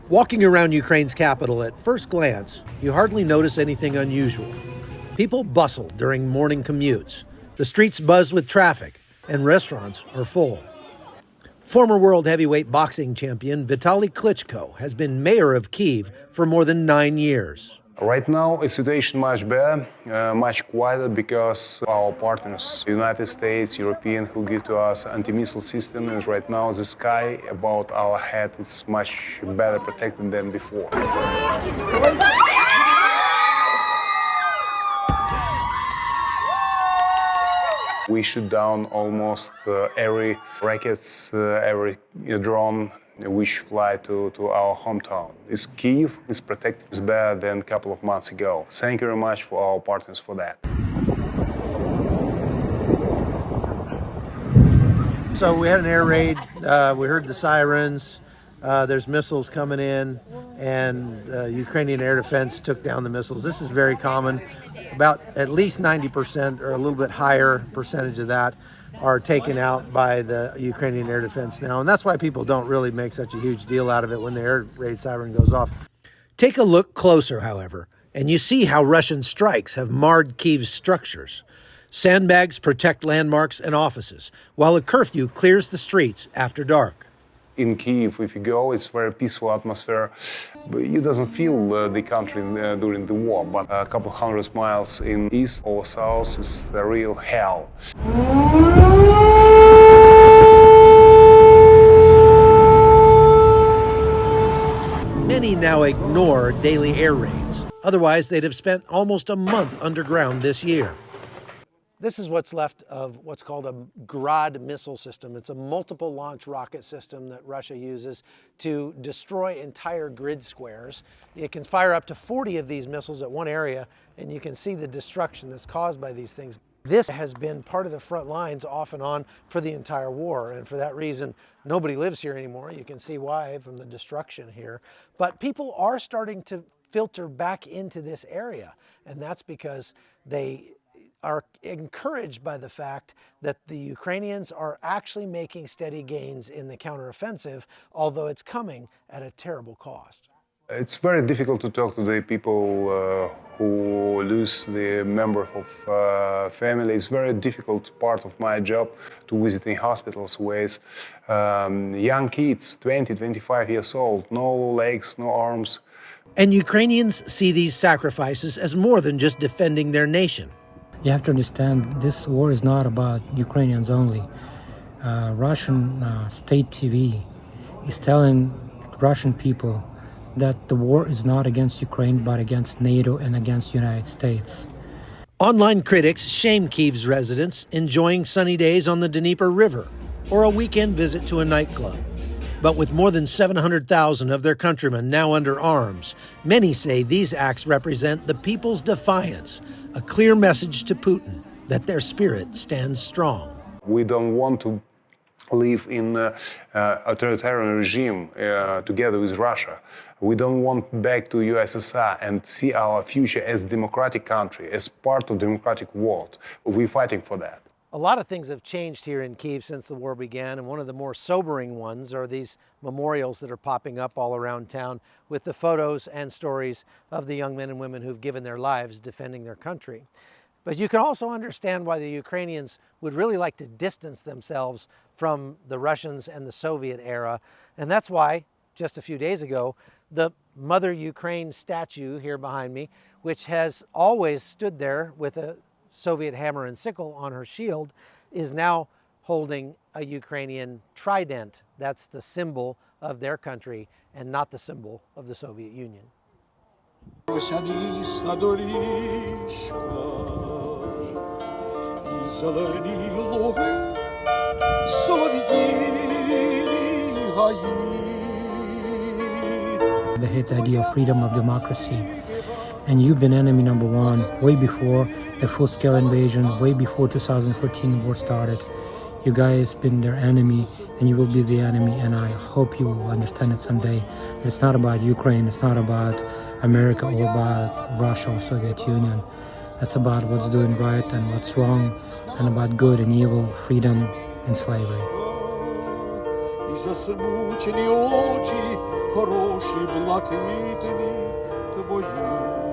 Walking around Ukraine's capital at first glance, you hardly notice anything unusual. People bustle during morning commutes. The streets buzz with traffic, and restaurants are full. Former world heavyweight boxing champion Vitali Klitchko has been mayor of Kyiv for more than 9 years. Right now, the situation much better, much quieter, because our partners, United States, European, who give to us anti-missile system, and right now the sky above our head is much better protected than before. We shoot down almost every rockets, every drone which fly to our hometown. Kyiv is protected better than a couple of months ago. Thank you very much for our partners for that. So we had an air raid, we heard the sirens, there's missiles coming in, and Ukrainian air defense took down the missiles. This is very common. About at least 90% or a little bit higher percentage of that are taken out by the Ukrainian air defense now. And that's why people don't really make such a huge deal out of it when the air raid siren goes off. Take a look closer, however, and you see how Russian strikes have marred Kyiv's structures. Sandbags protect landmarks and offices, while a curfew clears the streets after dark. In Kyiv, if you go, it's very peaceful atmosphere. You doesn't feel the country during the war, but a couple hundred miles in east or south is the real hell. Many now ignore daily air raids. Otherwise, they'd have spent almost a month underground this year. This is what's left of what's called a Grad missile system. It's a multiple launch rocket system that Russia uses to destroy entire grid squares. It can fire up to 40 of these missiles at one area, and you can see the destruction that's caused by these things. This has been part of the front lines off and on for the entire war, and for that reason, nobody lives here anymore. You can see why from the destruction here. But people are starting to filter back into this area, and that's because they are encouraged by the fact that the Ukrainians are actually making steady gains in the counteroffensive, although it's coming at a terrible cost. It's very difficult to talk to the people who lose the member of family. It's very difficult part of my job to visit in hospitals with young kids, 20, 25 years old, no legs, no arms. And Ukrainians see these sacrifices as more than just defending their nation. You have to understand, this war is not about Ukrainians only. Russian state TV is telling Russian people that the war is not against Ukraine, but against NATO and against the United States. Online critics shame Kyiv's residents enjoying sunny days on the Dnieper River or a weekend visit to a nightclub. But with more than 700,000 of their countrymen now under arms, many say these acts represent the people's defiance, a clear message to Putin that their spirit stands strong. We don't want to live in an authoritarian regime together with Russia. We don't want back to USSR and see our future as a democratic country, as part of the democratic world. We're fighting for that. A lot of things have changed here in Kyiv since the war began, and one of the more sobering ones are these memorials that are popping up all around town with the photos and stories of the young men and women who've given their lives defending their country. But you can also understand why the Ukrainians would really like to distance themselves from the Russians and the Soviet era, and that's why, just a few days ago, the Mother Ukraine statue here behind me, which has always stood there with a Soviet hammer and sickle on her shield, is now holding a Ukrainian trident. That's the symbol of their country and not the symbol of the Soviet Union. They hate the idea of freedom, of democracy. And you've been enemy number one way before the full-scale invasion, way before 2014 war started. You guys been their enemy, and you will be the enemy, and I hope you will understand it someday. It's not about Ukraine, it's not about America or about Russia or Soviet Union. It's about what's doing right and what's wrong, and about good and evil, freedom and slavery. засмучені очі, хороші блакитні твої.